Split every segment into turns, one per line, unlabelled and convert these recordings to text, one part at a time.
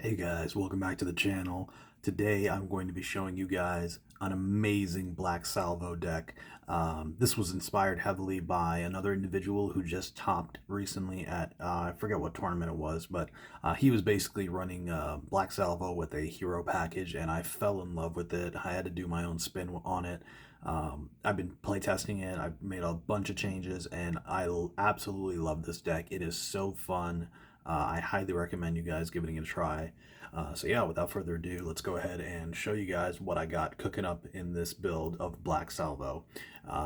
Hey guys, welcome back to the channel. Today I'm going to be showing you guys an amazing Black Salvo deck. This was inspired heavily by another individual who just topped recently at, I forget what tournament it was, but he was basically running Black Salvo with a hero package, and I fell in love with it. I had to do my own spin on it. I've been playtesting it, I've made a bunch of changes, and I absolutely love this deck. It is so fun. I highly recommend you guys giving it a try. So yeah, without further ado, let's go ahead and show you guys what I got cooking up in this build of Black Salvo.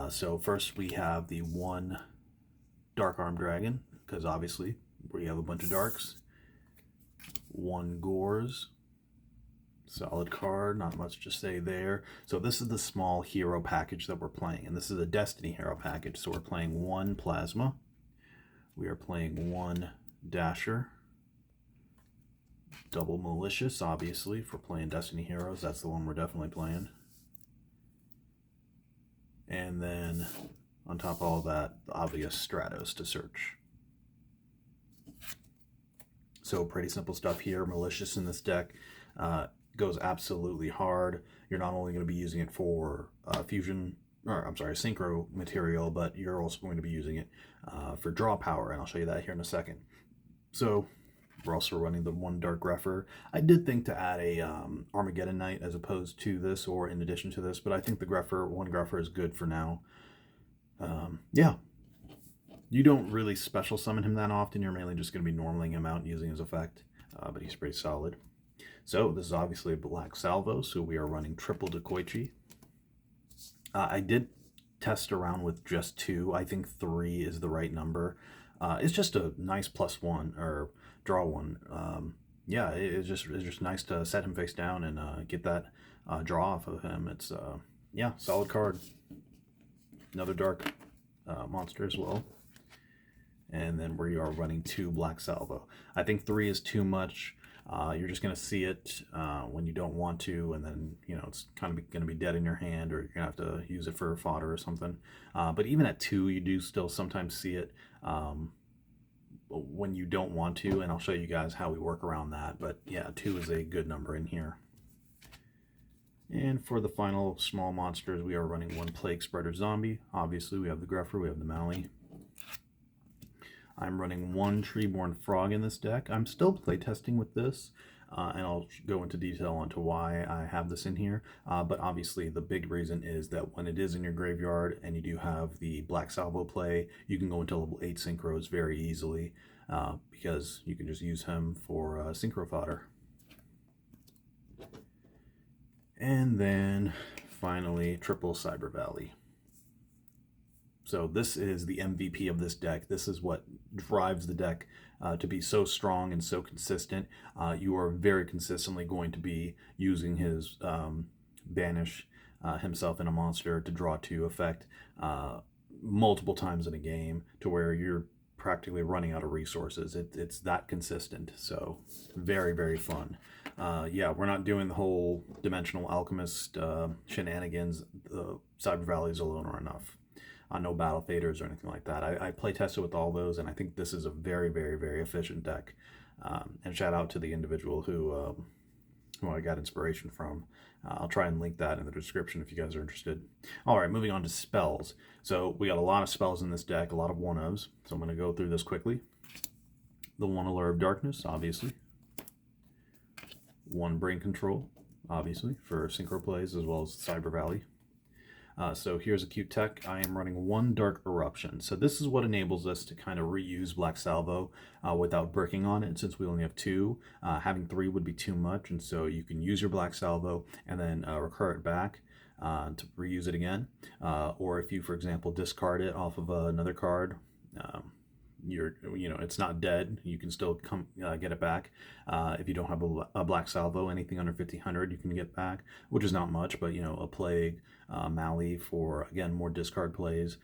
So first we have the one Dark Arm Dragon, because obviously we have a bunch of darks. One Gores, solid card, not much to say there. So this is the small hero package that we're playing, and this is a Destiny hero package. So we're playing one Plasma, we are playing one Dasher, double Malicious, obviously, for playing Destiny Heroes. That's the one we're definitely playing. And then, on top of all that, the obvious Stratos to search. So pretty simple stuff here. Malicious in this deck goes absolutely hard. You're not only going to be using it for synchro material, but you're also going to be using it for draw power, and I'll show you that here in a second. So we're also running the one Dark Grepher. I did think to add a Armageddon Knight as opposed to this, or in addition to this, but I think the one Grepher is good for now. Yeah. You don't really special summon him that often. You're mainly just going to be normaling him out and using his effect, but he's pretty solid. So this is obviously a Black Salvo, so we are running triple Dekoichi. I did test around with just 2. I think 3 is the right number. It's just a nice +1 or draw 1. Yeah, it's just nice to set him face down and get that draw off of him. It's yeah, solid card. Another dark monster as well. And then we are running 2 Black Salvo. I think 3 is too much. You're just going to see it when you don't want to, and then, it's kind of going to be dead in your hand, or you're going to have to use it for fodder or something. But even at 2, you do still sometimes see it when you don't want to, and I'll show you guys how we work around that. But yeah, 2 is a good number in here. And for the final small monsters, we are running 1 Plague Spreader Zombie. Obviously, we have the Grepher, we have the Mally. I'm running 1 Treeborn Frog in this deck. I'm still playtesting with this, and I'll go into detail onto why I have this in here. But obviously, the big reason is that when it is in your graveyard and you do have the Black Salvo play, you can go into level 8 synchros very easily because you can just use him for synchro fodder. And then finally, triple Cyber Valley. So this is the MVP of this deck. This is what drives the deck to be so strong and so consistent. You are very consistently going to be using his banish himself in a monster to draw 2 effect multiple times in a game, to where you're practically running out of resources. It's that consistent. So very, very fun. Yeah, we're not doing the whole Dimensional Alchemist shenanigans. The Cyber Valleys alone are enough. No battle faders or anything like that. I play tested with all those, and I think this is a very, very, very efficient deck. And shout out to the individual who I got inspiration from. I'll try and link that in the description if you guys are interested. All right, moving on to spells. So we got a lot of spells in this deck, a lot of 1-ofs. So I'm going to go through this quickly. The 1 Allure of Darkness, obviously. 1 Brain Control, obviously, for synchro plays, as well as Cyber Valley. So here's a cute tech. I am running 1 Dark Eruption. So this is what enables us to kind of reuse Black Salvo without bricking on it. Since we only have 2, having 3 would be too much. And so you can use your Black Salvo and then recur it back to reuse it again. Or if you, for example, discard it off of another card, it's not dead. You can still come get it back. If you don't have a Black Salvo, anything under 1500 you can get back, which is not much, but a Plague, Mally for, again, more discard plays,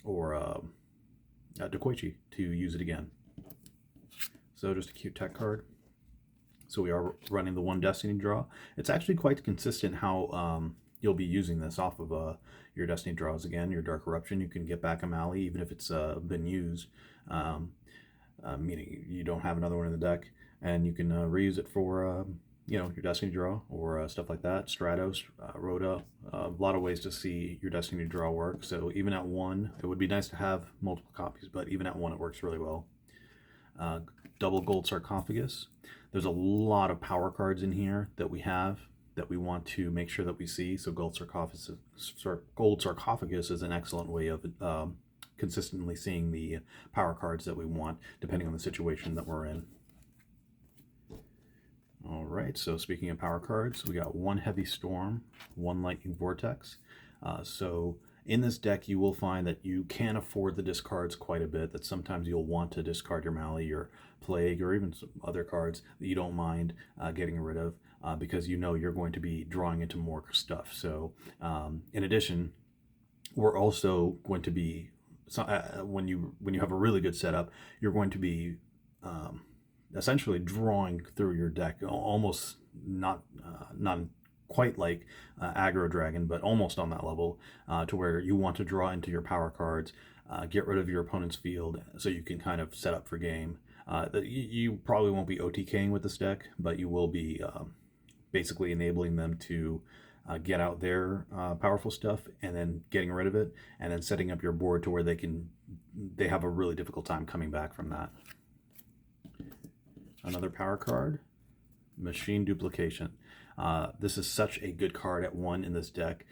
or Dekoichi to use it again. So just a cute tech card. So we are running the 1 Destiny draw. It's actually quite consistent how you'll be using this off of your Destiny draws. Again, your Dark Eruption, you can get back a Mally even if it's been used, meaning you don't have another one in the deck. and you can reuse it for your Destiny draw or stuff like that. Stratos, Rhoda, a lot of ways to see your Destiny draw work. So even at one, it would be nice to have multiple copies, but even at one, it works really well. Double Gold Sarcophagus. There's a lot of power cards in here that we have that we want to make sure that we see. So Gold Sarcophagus is an excellent way of consistently seeing the power cards that we want, depending on the situation that we're in. All right, so speaking of power cards, we got one Heavy Storm, one Lightning Vortex. So in this deck, you will find that you can afford the discards quite a bit, that sometimes you'll want to discard your Mally, your Plague, or even some other cards that you don't mind getting rid of because you know you're going to be drawing into more stuff. So in addition, we're also going to be, when you have a really good setup, you're going to be essentially drawing through your deck, almost not quite like Aggro Dragon, but almost on that level, to where you want to draw into your power cards, get rid of your opponent's field, so you can kind of set up for game. You probably won't be OTKing with this deck, but you will be basically enabling them to get out their powerful stuff and then getting rid of it, and then setting up your board to where they have a really difficult time coming back from that. Another power card, Machine Duplication. This is such a good card at one in this deck.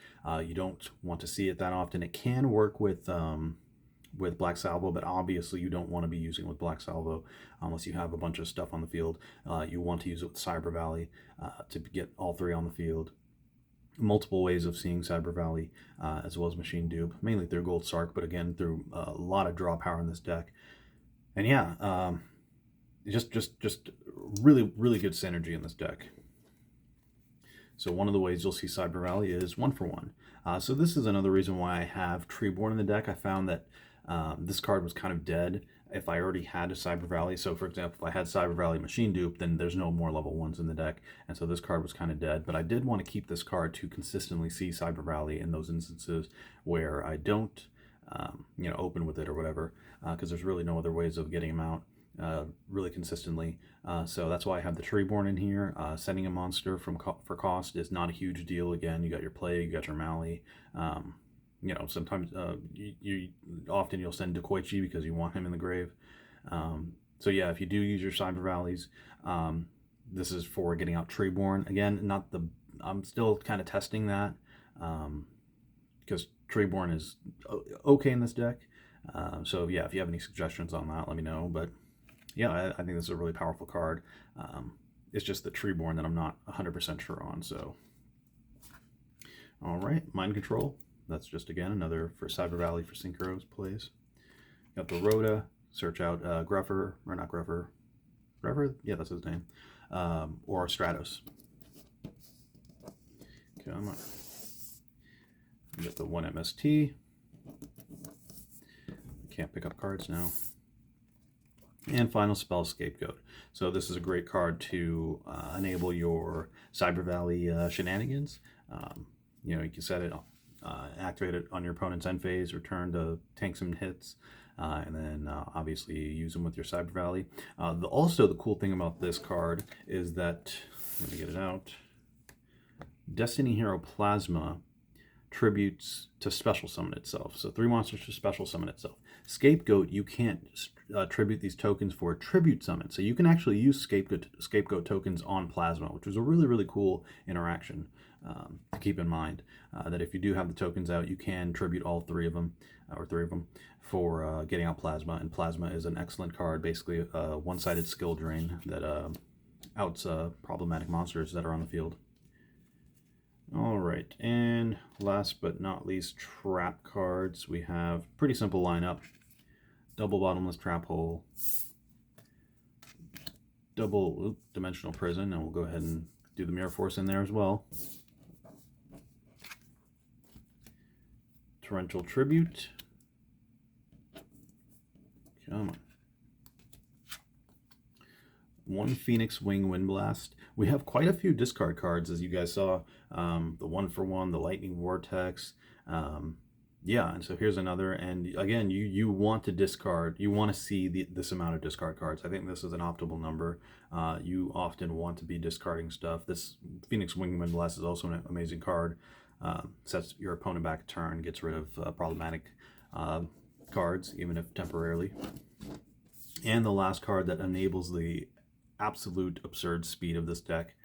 You don't want to see it that often. It can work with Black Salvo, but obviously you don't want to be using it with Black Salvo unless you have a bunch of stuff on the field. You want to use it with Cyber Valley to get all three on the field. Multiple ways of seeing Cyber Valley, as well as Machine Dupe, mainly through Gold Sark, but again through a lot of draw power in this deck. And yeah, just really good synergy in this deck. So one of the ways you'll see Cyber Valley is 1-for-1. So this is another reason why I have Treeborn in the deck. I found that this card was kind of dead if I already had a Cyber Valley. So for example, if I had Cyber Valley Machine Dupe, then there's no more level 1s in the deck. And so this card was kind of dead. But I did want to keep this card to consistently see Cyber Valley in those instances where I don't open with it or whatever, because there's really no other ways of getting them out really consistently. So that's why I have the Treeborn in here. Sending a monster for cost is not a huge deal. Again, you got your Plague, you got your Mally. Sometimes often you'll send Dekoichi because you want him in the grave. So yeah, if you do use your Cyber Valleys, this is for getting out Treeborn. Again, I'm still kind of testing that because Treeborn is okay in this deck. So yeah, if you have any suggestions on that, let me know. But yeah, I think this is a really powerful card. It's just the Treeborn that I'm not 100% sure on. So, all right, Mind Control. That's just, again, another for Cyber Valley for Synchros plays. Got the Rhoda, search out Gruffer, or not Gruffer. Gruffer? Yeah, that's his name. Or Stratos. Come on. We got the 1 MST. Can't pick up cards now. And final spell, Scapegoat. So this is a great card to enable your Cyber Valley shenanigans. You can set it, activate it on your opponent's end phase, return to tank some hits, and then obviously use them with your Cyber Valley. Also, the cool thing about this card is that, let me get it out, Destiny Hero Plasma tributes to special summon itself. So 3 monsters to special summon itself. Scapegoat, you can't tribute these tokens for tribute summon. So you can actually use scapegoat tokens on Plasma, which is a really cool interaction to keep in mind. That if you do have the tokens out, you can tribute all 3 of them, or 3 of them, for getting out Plasma. And Plasma is an excellent card, basically a one-sided skill drain that outs problematic monsters that are on the field. All right, and last but not least, trap cards. We have pretty simple lineup. Double Bottomless Trap Hole, double Dimensional Prison, and we'll go ahead and do the Mirror Force in there as well. Torrential Tribute. Come on. 1 Phoenix Wing Windblast. We have quite a few discard cards, as you guys saw. The 1-for-1, the Lightning Vortex. Yeah, and so here's another, and again, you want to discard, you want to see this amount of discard cards. I think this is an optimal number. You often want to be discarding stuff. This Phoenix Wingman Blast is also an amazing card. Sets your opponent back a turn, gets rid of problematic uh, cards, even if temporarily. And the last card that enables the absolute absurd speed of this deck,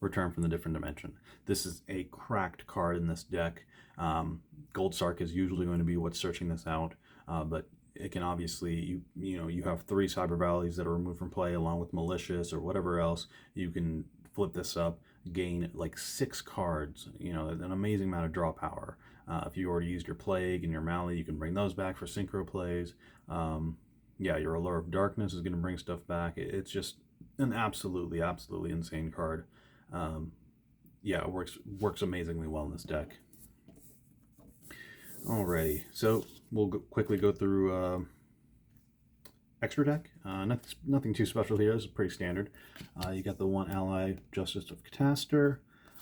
Return from the Different Dimension. This is a cracked card in this deck. Gold Sark is usually going to be what's searching this out, but it can obviously, you have 3 Cyber Valleys that are removed from play along with Malicious or whatever else. You can flip this up, gain like 6 cards, an amazing amount of draw power. If you already used your Plague and your Mally, you can bring those back for synchro plays. Yeah, your Allure of Darkness is going to bring stuff back. It's just an absolutely insane card. Yeah, it works amazingly well in this deck. Alrighty, so we'll quickly go through extra deck. Nothing too special here. It's pretty standard. You got the 1 Ally Justice of Catastor,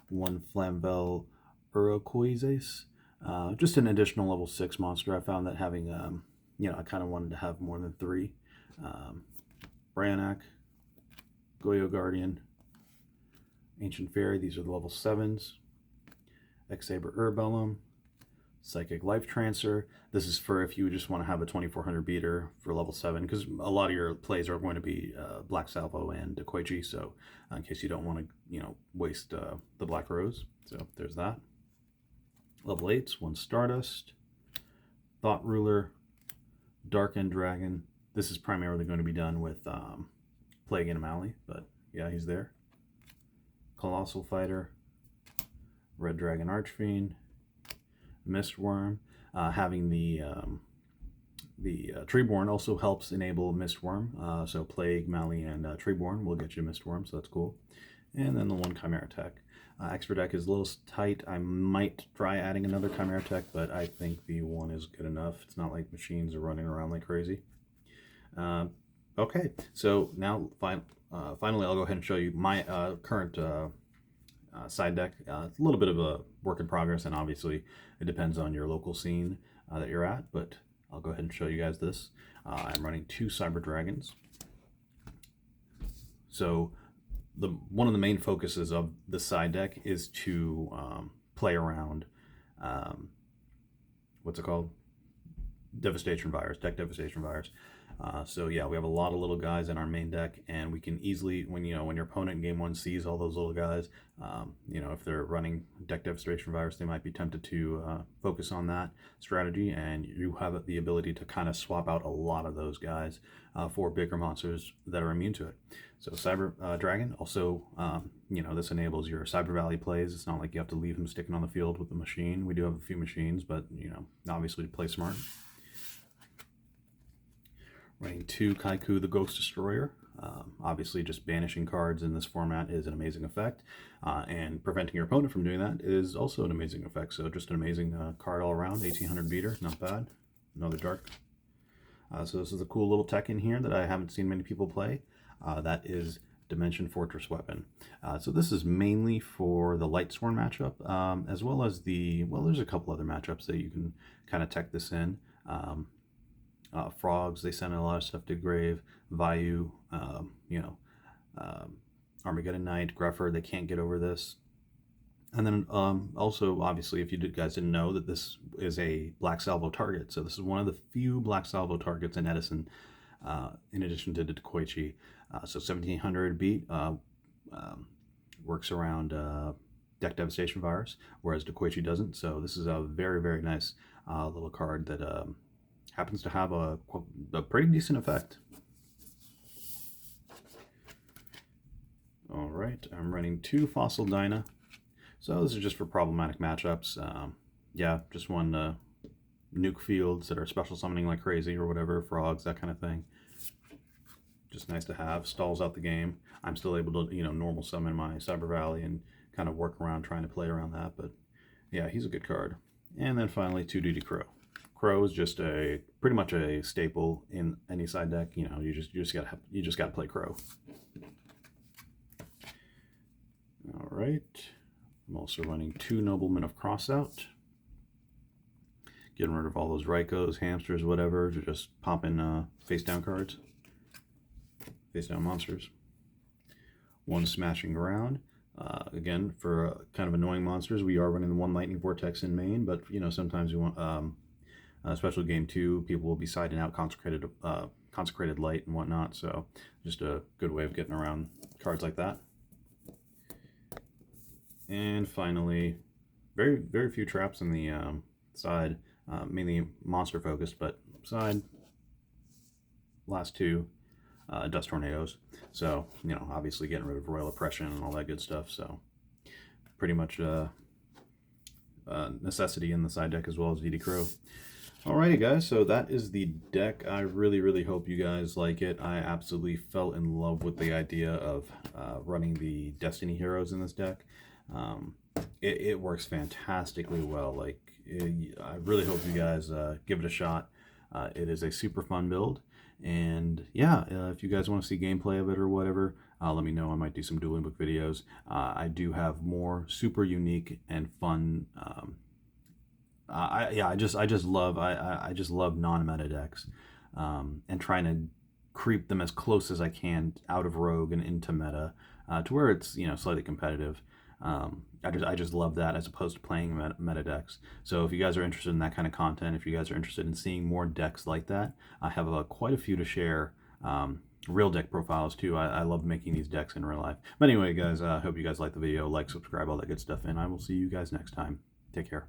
1 Flamvel Urokoizes. Just an additional level 6 monster. I found that having, I kind of wanted to have more than 3. Branak, Goyo Guardian, Ancient Fairy. These are the level 7s. X-Saber Urbellum, Psychic Life Transfer. This is for if you just want to have a 2400 beater for level 7, because a lot of your plays are going to be Black Salvo and Koichi, so in case you don't want to, waste the Black Rose. So there's that. Level 8s, 1 Stardust, Thought Ruler, Dark End Dragon. This is primarily going to be done with Plague and Mally, but yeah, he's there. Colossal Fighter, Red Dragon Archfiend, Mistworm. Having the Treeborn also helps enable Mistworm. So Plague, Mally, and Treeborn will get you Mistworm, so that's cool. And then the 1 Chimera Tech. Extra deck is a little tight. I might try adding another Chimera Tech, but I think the 1 is good enough. It's not like machines are running around like crazy. Okay, so now finally I'll go ahead and show you my current side deck. It's a little bit of a work in progress, and obviously it depends on your local scene that you're at, but I'll go ahead and show you guys this. I'm running 2 Cyber Dragons. So one of the main focuses of the side deck is to play around what's it called? Devastation Virus, deck Devastation Virus. So yeah, we have a lot of little guys in our main deck, and we can easily, when your opponent in game 1 sees all those little guys, if they're running deck Devastation Virus, they might be tempted to focus on that strategy, and you have the ability to kind of swap out a lot of those guys for bigger monsters that are immune to it. So Cyber Dragon also, this enables your Cyber Valley plays. It's not like you have to leave him sticking on the field with the machine. We do have a few machines, but obviously play smart. Running 2 Kaiku the Ghost Destroyer. Obviously just banishing cards in this format is an amazing effect, and preventing your opponent from doing that is also an amazing effect. So just an amazing card all around. 1800 beater, not bad. Another dark. So this is a cool little tech in here that I haven't seen many people play. That is Dimension Fortress Weapon. So this is mainly for the Lightsworn matchup, as well as there's a couple other matchups that you can kind of tech this in. Frogs, they send a lot of stuff to grave. Vayu, Armageddon Knight, Gruffer, they can't get over this. And then also, obviously, if you guys didn't know, that this is a Black Salvo target. So this is one of the few Black Salvo targets in Edison, in addition to the Koichi. So 1700 beat works around deck Devastation Virus, whereas Koichi doesn't. So this is a very, very nice little card that happens to have a pretty decent effect. All right, I'm running 2 Fossil Dyna. So this is just for problematic matchups. Yeah, just one nuke fields that are special summoning like crazy or whatever, frogs, that kind of thing. Just nice to have. Stalls out the game. I'm still able to, normal summon my Cyber Valley and kind of work around trying to play around that. But yeah, he's a good card. And then finally, 2 Duty Crow. Crow is just pretty much a staple in any side deck. You just gotta play Crow. All right. I'm also running 2 Noblemen of Crossout. Getting rid of all those Rykos, hamsters, whatever, to just pop in face down cards. Face down monsters. One smashing ground. Again, for kind of annoying monsters, we are running the one lightning vortex in main, but you know, sometimes we want especially game 2, people will be siding out consecrated light and whatnot, so just a good way of getting around cards like that. And finally, very few traps in the side, mainly monster focused, but side, last 2 dust tornadoes. So, you know, obviously getting rid of royal oppression and all that good stuff, so pretty much necessity in the side deck as well as VD Crow. Alrighty guys, so that is the deck. I really hope you guys like it. I absolutely fell in love with the idea of running the Destiny heroes in this deck. It works fantastically well. Like, I really hope you guys give it a shot. It is a super fun build, and yeah, if you guys want to see gameplay of it or whatever, let me know. I might do some dueling book videos. I do have more super unique and fun I just love non-meta decks, and trying to creep them as close as I can out of rogue and into meta, to where it's, you know, slightly competitive. I just love that, as opposed to playing meta decks. So if you guys are interested in that kind of content, if you guys are interested in seeing more decks like that, I have quite a few to share. Real deck profiles too. I love making these decks in real life. But anyway guys, I hope you guys like the video. Like, subscribe, all that good stuff, and I will see you guys next time. Take care.